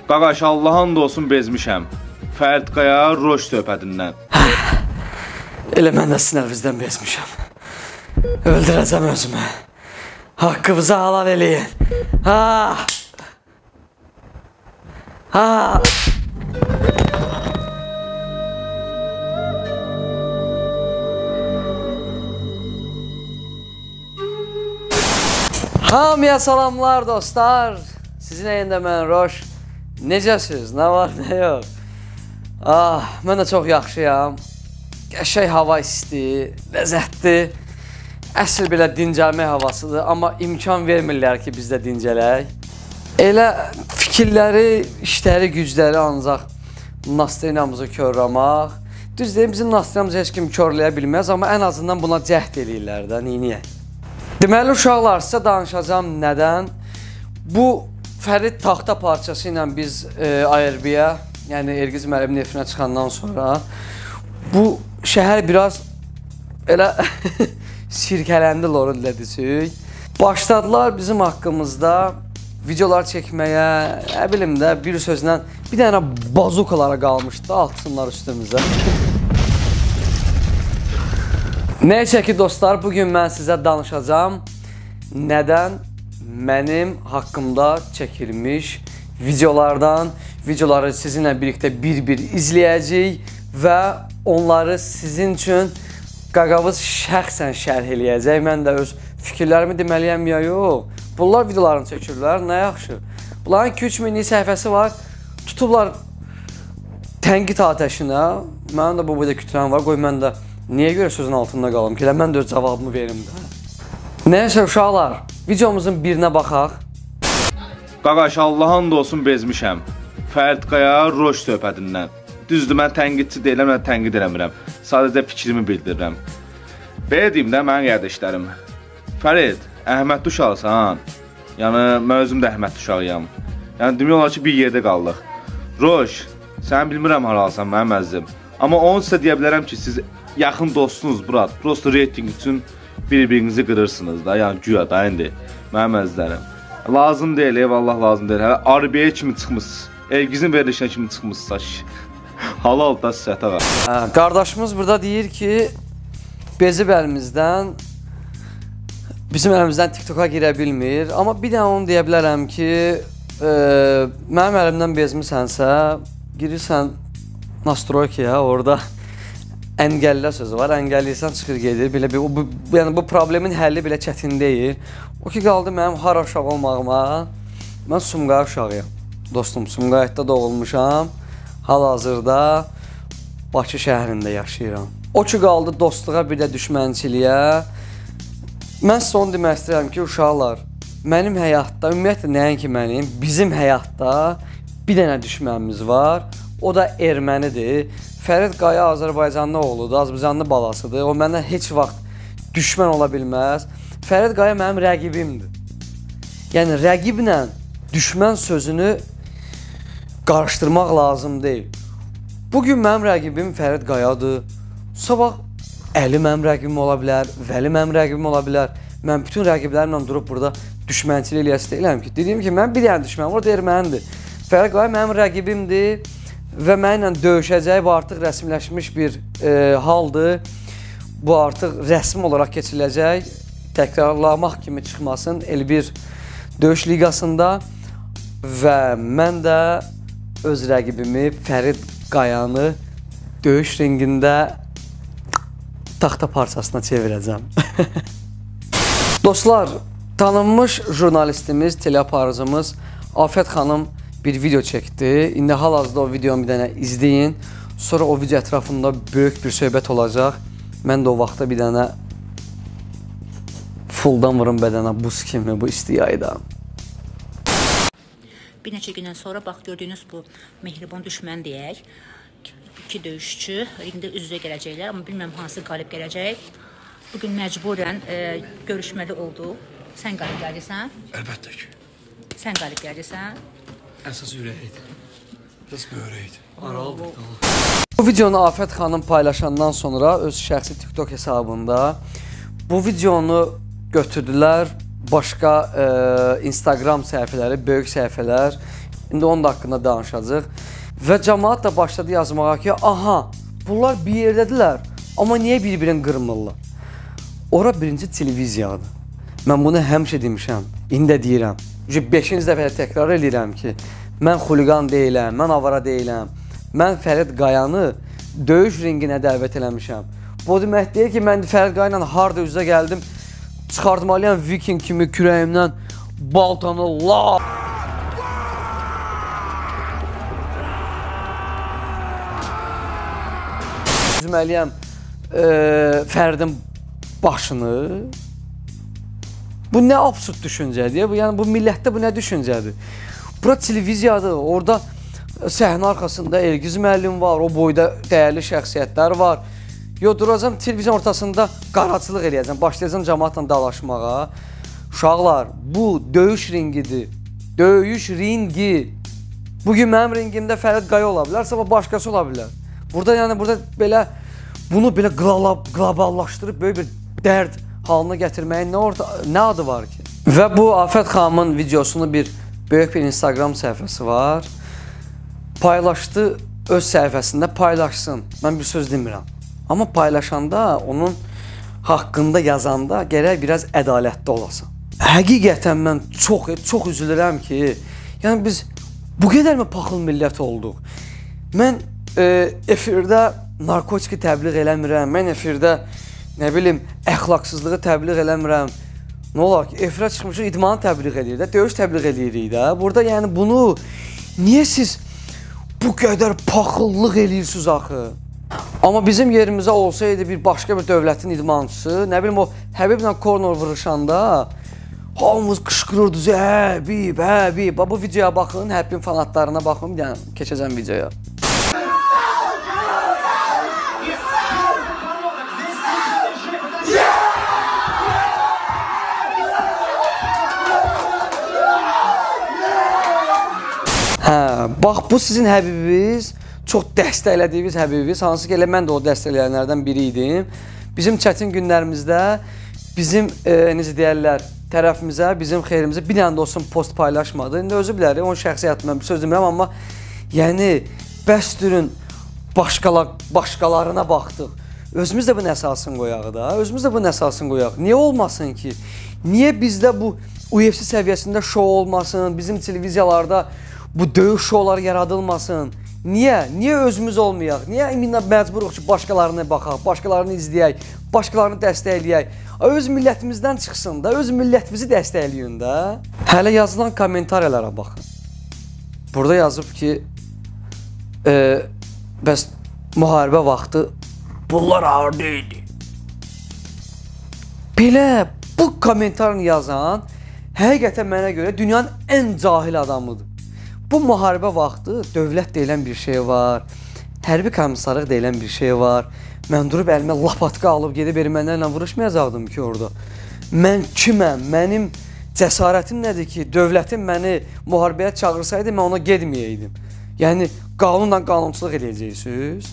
Qaqaş, Allah'ın da olsun bezmişəm. Fərid Qaya Roş söhbətindən. Elə mən də sinəvizdən bezmişəm. Öldürəcəm özümü. Haqqınızı halal eləyin. Hamıya salamlar dostlar. Sizin əyində mən Roş. Necəsiz? Nə var, nə yox? Mən də çox yaxşıyam. Qəşəng hava isti, ləzzətli. Əsl belə dincəlmək havasıdır. Amma imkan vermirlər ki, biz də dincələk. Elə fikirləri, işləri, gücləri ancaq nastrenamızı körləmək. Düz deyim, bizim nastrenamızı heç kim körləyə bilməz, amma ən azından buna cəhd eləyirlər də, neyniyək? Deməli, uşaqlar, sizə danışacağım nədən? Bu Fərid taxta parçası ilə biz ARB-yə, yəni Ergiz müəllimin efinə çıxandan sonra bu şəhər biraz elə sirkələndi lorun dedisik. Başladılar bizim haqqımızda videolar çəkməyə, nə bilim də bir sözlə bir dənə bazukalara qalmışdı, atsınlar üstümüzə. Nəysə ki dostlar, bugün mən sizə danışacağım nədən mənim haqqımda çəkilmiş videoları sizinlə birlikdə bir-bir izləyəcəyik və onları sizin üçün qaqavız şəxsən şərh eləyəcək. Mən də öz fikirlərimi deməliyəm ya yox. Bunlar videolarını çəkirlər, nə yaxşı. Bunların 2-3 minlik səhifəsi var, tutublar tənqid atəşinə. Mənim də bu boyda kütləm var, qoy mən də niyə görə sözün altında qalım ki, mən də öz cavabımı verim də. Nəyəsə uşaqlar, videomuzun birinə baxaq. Qaqaş, Allah'ın da olsun bezmişəm. Fərid Qaya Roş söhbətindən. Düzdür, mən tənqidçi deyiləm, mən tənqid eləmirəm. Sadəcə fikrimi bildirirəm. Belə deyim də, mənim qardaşlarım. Fərid, Əhmədli uşaqsan. Yəni, mən özüm də Əhmədli uşağıyam. Yəni, demək olar ki, bir yerdə qaldıq. Roş, sən bilmirəm haralsan, mənim əzizim. Amma onu sizə deyə bilərəm ki, siz yaxın dostunuz, brat. Prosto reyting üçün bir-birinizi qırırsınız da, yəni güya da indi. Mənim əzizlərim. Lazım deyil, eyvallah lazım deyil. Hələ ARB-yə kimi çıxmışsınız. Ergizin verilişinə kimi çıxmışsınız. Halal da səhətə var. Qardaşımız burada deyir ki, bezib əlimizdən, bizim əlimizdən TikToka girə bilmir. Amma bir dənə onu deyə bilərəm ki, mənim əlimdən bezmisənsə, girirsən Nastroykiyə, orada əngəllə sözü var. Əngəlliysən çıxır gedir. Yəni bu problemin həlli belə çətin deyil. O ki qaldı mənim hara uşaq olmağıma. Mən Sumqayıt uşağıyam. Dostum, Sumqayıtda doğulmuşam. Hal-hazırda Bakı şəhərində yaşayıram. O ki qaldı dostluğa, bir də düşmənçiliyə. Mən sizə onu demək istəyirəm ki, uşaqlar, mənim həyatda, ümumiyyətlə nəinki mənim, bizim həyatda bir dənə düşmənimiz var. O da ermənidir. Fərid Qaya Azərbaycanlı oğludur, Azərbaycanlı balasıdır. O məndən heç vaxt düşmən ola bilməz. Fərid Qaya mənim rəqibimdir. Yəni, rəqiblə düşmən sözünü qarışdırmaq lazım deyil. Bugün mənim rəqibim Fərid Qayadır. Sabah Əli mənim rəqibim ola bilər, Vəli mənim rəqibim ola bilər. Mən bütün rəqiblərimlə durub burada düşmənçilik eləyəsi deyiləm ki. Dediyim ki, mən bir dənə düşmən, o da ermənidir. Fərid Qaya mənim rəqibimdir. Və mənimlə döyüşəcək, bu artıq rəsmiləşmiş bir haldır. Bu artıq rəsmi olaraq keçiriləcək. Təkrarlamaq kimi çıxmasın L1 döyüş liqasında. Və mən də öz rəqibimi Fərid Qayanı döyüş ringində taxta parçasına çevirəcəm. Dostlar, tanınmış jurnalistimiz, teleaparıcımız Afət xanım bir video çəkdi. İndi hal-hazırda o videonu bir dənə izləyin. Sonra o video ətrafında böyük bir söhbət olacaq. Mən də o vaxtda bir dənə fulldan vurum bədənə buz kimi bu isti yayda. Bir neçə gündən sonra bax gördüyünüz bu mehriban düşmən deyək. İki döyüşçü ringdə üz-üzə gələcəklər, amma bilmirəm hansı qalib gələcək. Bugün məcburən görüşməli olduq. Sən qalib gəlirsən? Əlbəttə ki. Sən qalib gəlirsən? Əsas ürəkdir. Qız böyrəkdir. Aralı. Bu videonu Afət xanım paylaşandan sonra öz şəxsi TikTok hesabında bu videonu götürdülər başqa Instagram səhifələri, böyük səhifələr İndi onun da haqqında danışacağıq. Və cəmaət də başladı yazmağa ki, aha, bunlar bir yerdədirlər, amma niyə bir-birini qırmırlar? Ora birinci televiziyadır. Mən bunu həmişə demişəm, indi də deyirəm. 5-ci dəfə təkrar edirəm ki, mən xuliqan deyiləm, mən avara deyiləm. Mən Fərid Qayanı döyüş ringinə dəvət eləmişəm. Bu demək deyir ki, mən Fərid Qaya ilə harda üzə gəldim, çıxartmalıyam viking kimi kürəyimdən baltanı la. Üzməliyəm Fəridin başını. Bu nə absurd düşüncədir? Yəni bu millətdə bu nə düşüncədir? Bura televiziyadır. Orada səhnə arxasında Elgiz müəllim var, o boyda dəyərli şəxsiyyətlər var. Yo, duracam televizyon ortasında qaraçılıq eləyəcəm, başlayacam cəmaatla dalaşmağa. Uşaqlar, bu döyüş ringidir. Döyüş ringi. Bugün mənim ringimdə Fərid Qaya ola bilər, sabah başqası ola bilər. Burada belə bunu belə qloballaşdırıb böyük bir dərd halına gətirməyin nə adı var ki? Və bu Afət xanımın videosunu böyük bir Instagram səhifəsi var. Paylaşdı, öz səhifəsində paylaşsın. Mən bir söz demirəm. Amma paylaşanda, onun haqqında yazanda gərək biraz ədalətli olasan. Həqiqətən mən çox üzülürəm ki, yəni biz bu qədər mi paxıl millət olduq? Mən efirdə narkotik təbliğ eləmirəm, mən efirdə nə bilim əxlaqsızlığı təbliğ eləmirəm. Nə olar ki, efirə çıxmışıq, idmanı təbliğ edirik də, döyüş təbliğ edirik də. Burada yəni bunu niyə siz bu qədər paxıllıq eləyirsiniz axı? Amma bizim yerimizə olsaydı bir başqa bir dövlətin idmançısı, nə bilim o Həbiblə korner vuruşanda hamımız qışqırırdı, Həbib, Həbib. Bu videoya baxın, Həbibin fanatlarına baxın, bir dənə keçəcəm videoya. Hə, bax bu sizin Həbibiniz, çox dəstəklədiyiniz Həbibiniz, hansı ki elə mən də o dəstəkləyənlərdən biri idim. Bizim çətin günlərimizdə bizim necə deyərlər, tərəfimizə, bizim xeyrimizə bir dənə də olsun post paylaşmadı. İndi özü bilərik, onun şəxsi həyatımdan bir söz demirəm, amma yəni bəsdürün başqalarına baxdıq. Özümüz də bunun əsasını qoyaq da, özümüz də bunun əsasını qoyaq. Niyə olmasın ki? Niyə bizdə bu UFC səviyyəsində şou olmasın, bizim televiziyalarda bu döyüş şouları yaradılmasın? Niyə? Niyə özümüz olmayaq? Niyə məcburuq ki, başqalarına baxaq, başqalarını izləyək, başqalarını dəstəkləyək? Öz millətimizdən çıxsın da, öz millətimizi dəstəkləyin də. Hələ yazılan kommentariyalara baxın. Burada yazıb ki, bəs müharibə vaxtı bunlar harda idi? Belə bu kommentarını yazan həqiqətən mənə görə dünyanın ən cahil adamıdır. Bu müharibə vaxtı dövlət deyilən bir şey var, hərbi komissarlıq deyilən bir şey var. Mən durub əlimə lapatka alıb gedib ermənilərlə vuruşmayacaqdım ki orada. Mən kiməm? Mənim cəsarətim nədir ki, dövlətin məni müharibəyə çağırsaydı, mən ona gedməyəydim. Yəni, qanunla qanunçuluq edəcəksiniz.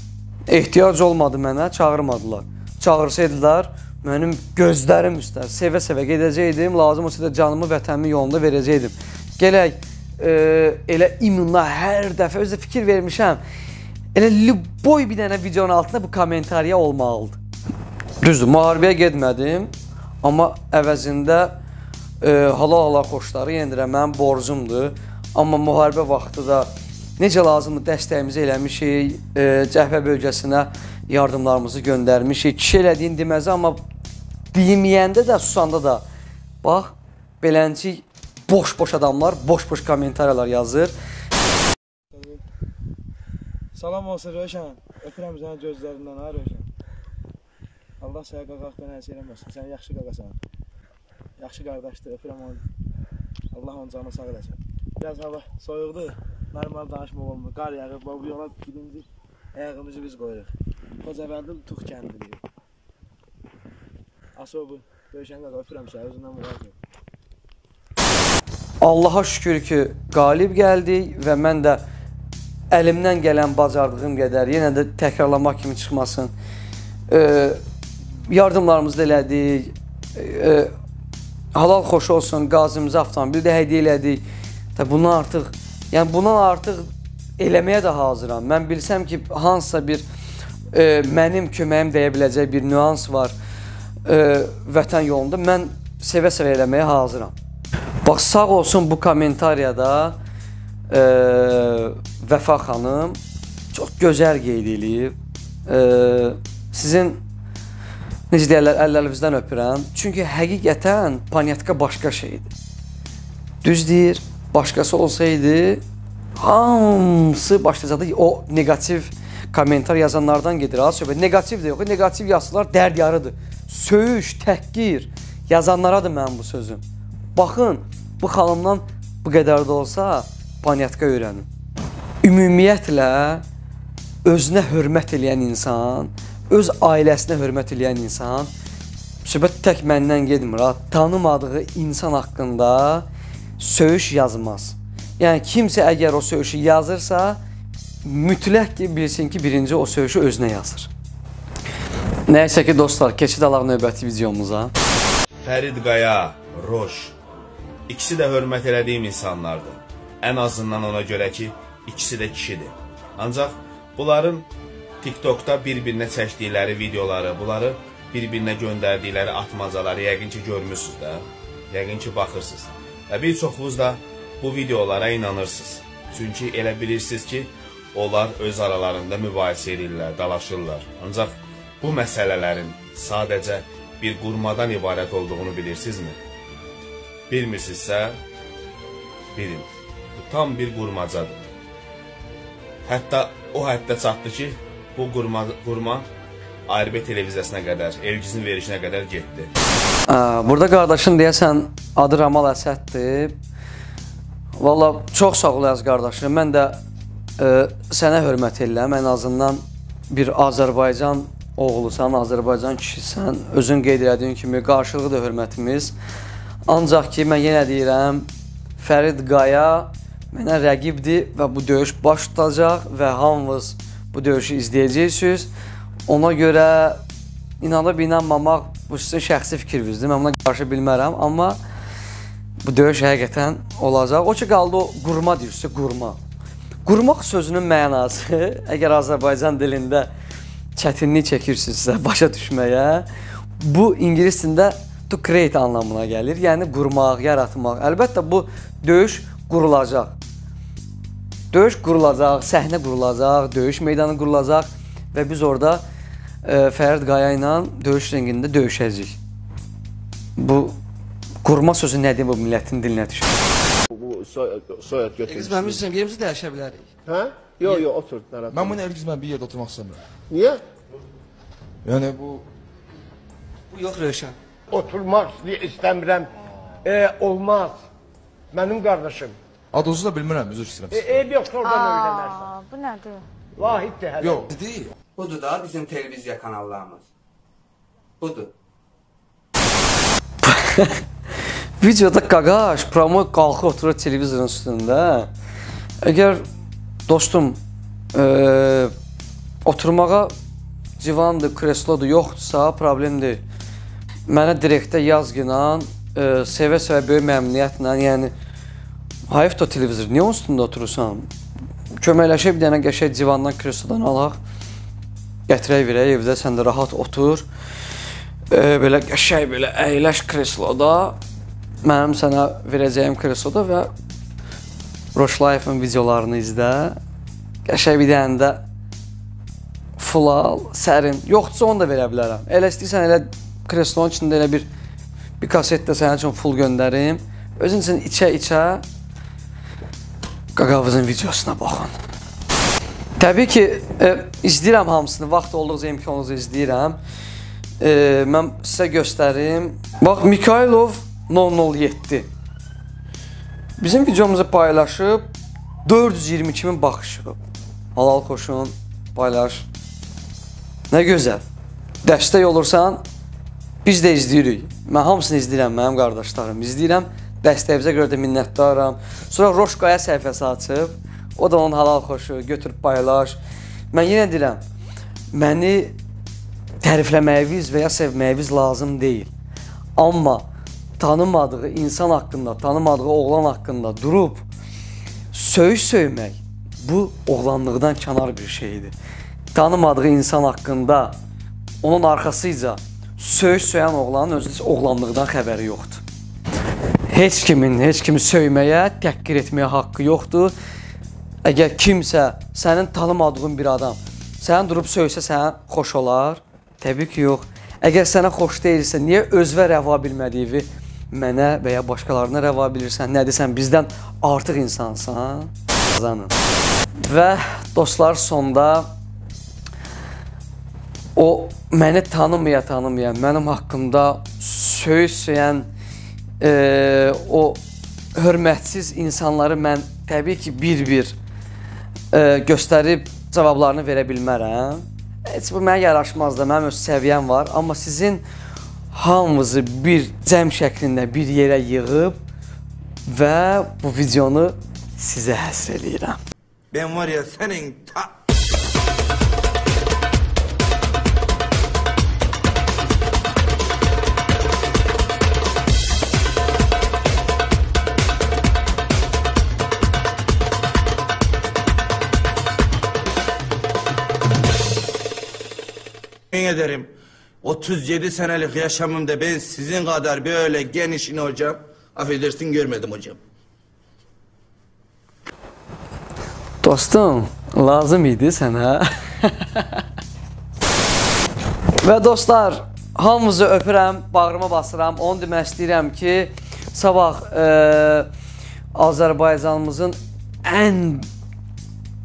Ehtiyac olmadı mənə, çağırmadılar. Çağırsaydılar, mənim gözlərim üstə, sevə-sevə gedəcəkdim, lazım olsa da canımı vətənimi yolunda verəcəkdim. Gələk, elə imunla hər dəfə özə fikir vermişəm. Elə boy bir dənə videonun altında bu kommentariya olmalıdır. Düzdür, müharibəyə getmədim, amma əvəzində halal xoşları yendirəm, mənim borcumdur. Amma müharibə vaxtı da necə lazımdır dəstəyimizi eləmişik, cəhbə bölgəsinə yardımlarımızı göndərmişik. Kişi elədiyin deməzi, amma deyiməyəndə də, susanda da, bax, beləncik boş-boş adamlar, boş-boş kommentariyalar yazır. Salam olsun Rövşən, öpürəm sənə gözlərindən, ha Rövşən. Allah sənə qaqaqdan hər şey eləməsin, sən yaxşı qaqasan. Yaxşı qardaşdır, öpürəm onu. Allah onun canını sağ eləsin. Biraz hava soyuqdur, normal danışmaq olmur. Qar yağıb, bu yola birinci ayağımızı biz qoyuruq. Xocavəldim Tuğ kəndidir. Aso bu, Rövşən qaqa, öpürəm sənə, özündən müraciət. Allaha şükür ki, qalib gəldik və mən də əlimdən gələn bacardığım qədər, yenə də təkrarlamaq kimi çıxmasın, yardımlarımızı da elədik, halal xoş olsun, qazimizə avtomobil də hədiyyə elədik. Bunu artıq Yəni bundan artıq eləməyə də hazıram. Mən bilsəm ki, hansısa bir mənim köməyim deyə biləcək bir nüans var vətən yolunda, mən sevə-sevə eləməyə hazıram. Bax, sağ olsun bu kommentariyada Vəfa xanım çox gözəl qeyd eləyib. Sizin necə deyərlər, əllərinizdən öpürəm. Çünki həqiqətən panyatka başqa şeydir. Düz deyir, başqası olsaydı hamısı başlayacaqdı o negativ komentar yazanlardan gedir. Söhbət negativ də yox, negativ yazsalar dərd yarıdır. Söyüş, təhqir yazanlaradır mənim bu sözüm. Baxın, bu xanımdan bu qədər də olsa panyatka öyrənin. Ümumiyyətlə özünə hörmət eləyən insan, öz ailəsinə hörmət eləyən insan, söhbət tək məndən getmir, tanımadığı insan haqqında söyüş yazmaz. Yəni kimsə əgər o söyüşü yazırsa, mütləq ki, bilsin ki, birinci o söyüşü özünə yazır. Nəysə ki, dostlar, keçid alaq növbəti videomuza. Fərid Qaya, Roş. İkisi də hörmət elədiyim insanlardır. Ən azından ona görə ki, ikisi də kişidir. Ancaq bunların TikTokda bir-birinə çəkdikləri videoları, bunları bir-birinə göndərdikləri atmacaları yəqin ki, görmürsünüz də. Yəqin ki, baxırsınız. Və bir çoxunuz da bu videolara inanırsınız. Çünki elə bilirsiniz ki, onlar öz aralarında mübahisə edirlər, dalaşırlar. Ancaq bu məsələlərin sadəcə bir qurmadan ibarət olduğunu bilirsinizmi? Bilmirsinizsə, bilin. Bu tam bir qurmacadır. Hətta o həddə çatdı ki, bu qurma ARB televiziyasına qədər, Elgizin verişinə qədər getdi. Burada qardaşın deyəsən adı Ramal Əsəddir. Valla çox sağ ol əziz qardaşım. Mən də sənə hörmət edirəm. Ən azından bir Azərbaycan oğlusan, Azərbaycan kişisən. Özün qeyd elədiyin kimi qarşılıqlı hörmətimiz. Ancaq ki, mən yenə deyirəm, Fərid Qaya mənə rəqibdir və bu döyüş baş tutacaq və hamınız bu döyüşü izləyəcəksiniz. Ona görə inanıb inanmamaq bu sizin şəxsi fikrinizdir. Mən buna qarşı bilmərəm, amma bu döyüş həqiqətən olacaq. O ki, qaldı o qurma deyirsə, qurma. Qurmaq sözünün mənası, əgər Azərbaycan dilində çətinlik çəkirsinizsə başa düşməyə, bu ingilis dilində to create anlamına gəlir. Yəni qurmaq, yaratmaq. Əlbəttə bu döyüş qurulacaq. Döyüş qurulacaq, səhnə qurulacaq, döyüş meydanı qurulacaq və biz orada Fərid Qaya ilə döyüş ringində döyüşəcəyik. Bu qurma sözü nədir bu millətin dilinə düşür? Bu soyad götürmüş. Mən üzrəm, yerimizi dəyişə bilərik. Hə? Yox, yox, otur. Mən bunu Elgiz mən bir yerdə oturmaq istəmirəm. Niyə? Yəni bu yox Rövşən. Oturmaq istəmirəm. Olmaz. Mənim qardaşım. Adınızı da bilmirəm, üzr istəyirəm. Ev yoxsa oradan öyrənərsən. Bu nədir? Vahiddir hələ. Yox, deyil. Budur da bizim televiziya kanallarımız. Budur. Videoda qaqaş, promo qalxı oturur televizorun üstündə. Əgər dostum oturmağa civandır, kreslodur, yoxdursa problem deyil. Mənə direktdə yazgınan, sevə-sevə böyük məmnuniyyətlə, yəni hayıf da televizor, niyə onun üstündə oturursan? Köməkləşə bir dənə qəşək civandan, kreslodan alaq, gətirək verək, evdə sən də rahat otur. Belə qəşək, belə əyləş kresloda, mənim sənə verəcəyim kresloda və Roşlayevin videolarını izlə. Qəşək bir dənə də full al, sərin. Yoxdursa onu da verə bilərəm. Elə istəyirsən, elə kreslonun içində elə bir kaset də sənin üçün full göndərim. Özün üçün içə-içə Qaqavızın videosuna baxın. Təbii ki, izləyirəm hamısını, vaxt olduqca imkanınızı izləyirəm. Mən sizə göstərim. Bax, Mikhailov 007. Bizim videomuzu paylaşıb 422 min baxışıb. Halal xoşun, paylaş. Nə gözəl. Dəstək olursan, biz də izləyirik. Mən hamısını izləyirəm, mənim qardaşlarım. İzləyirəm, dəstəyimizə görə də minnətdaram. Sonra Roş Qaya səhifəsi açıb, o da onun halal xoşu, götürüb paylaş. Mən yenə deyirəm, məni tərifləməyiniz və ya sevməyiniz lazım deyil. Amma tanımadığı insan haqqında, tanımadığı oğlan haqqında durub söymək bu oğlanlıqdan kənar bir şeydir. Tanımadığı insan haqqında onun arxasıca söyən oğlanın özü oğlanlıqdan xəbəri yoxdur. Heç kimi söyməyə, təhqir etməyə haqqı yoxdur. Əgər kimsə, sənin tanımadığın bir adam, səni durub söysə sənə xoş olar? Təbii ki, yox. Əgər sənə xoş deyilsə, niyə özvə rəva bilmədiyi mənə və ya başqalarına rəva bilirsən? Nə desən, bizdən artıq insansan? Qazanın. Və dostlar, sonda o məni tanımaya, mənim haqqımda söyən o hörmətsiz insanları mən təbii ki, bir-bir göstərib cavablarını verə bilmərəm. Heç bu mənə yaraşmaz da, mənim öz səviyyəm var. Amma sizin hamınızı bir cəm şəklində bir yerə yığıb və bu videonu sizə həsr eləyirəm. Ben var ya senin Yemin ederim 37 senelik yaşamımda ben sizin kadar böyle genişini hocam, affedersin, görmedim hocam. Dostum, lazım idi sənə. Və dostlar, hamınızı öpürəm, bağrıma basıram. Onu demək istəyirəm ki, sabah Azərbaycanımızın ən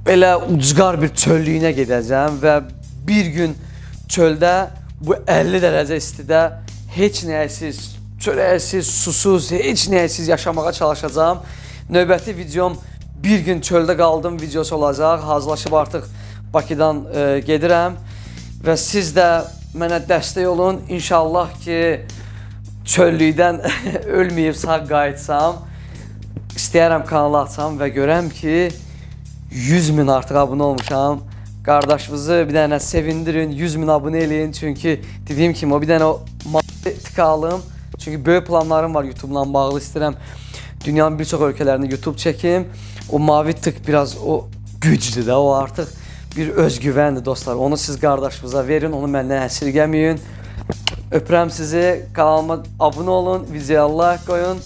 belə ucqar bir çöllüyünə gedəcəm və bir gün çöldə bu 50 dərəcə istidə heç nəyəsiz, çörəksiz, susuz, heç nəyəsiz yaşamağa çalışacağam. Növbəti videom bir gün çöldə qaldım videosu olacaq. Hazırlaşıb artıq Bakıdan gedirəm və siz də mənə dəstək olun. İnşallah ki, çöllükdən ölməyib sağ qayıtsam. İstəyərəm kanalı açam və görəm ki, 100.000 artıq abunə olmuşam. Qardaşımızı bir dənə sevindirin, 100.000 abunə eləyin. Çünki dediyim kimi o bir dənə o mavi tık alım. Çünki böyük planlarım var YouTube-la bağlı. İstəyirəm dünyanın bir çox ölkələrində YouTube çəkim. O mavi tık biraz o güclü də, o artıq bir özgüvəndir dostlar. Onu siz qardaşımıza verin, onu məndən əsirgəməyin. Öpürəm sizi, kanalıma abunə olun, videoya like qoyun,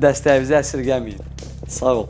dəstəyinizi əsirgəməyin. Sağ ol.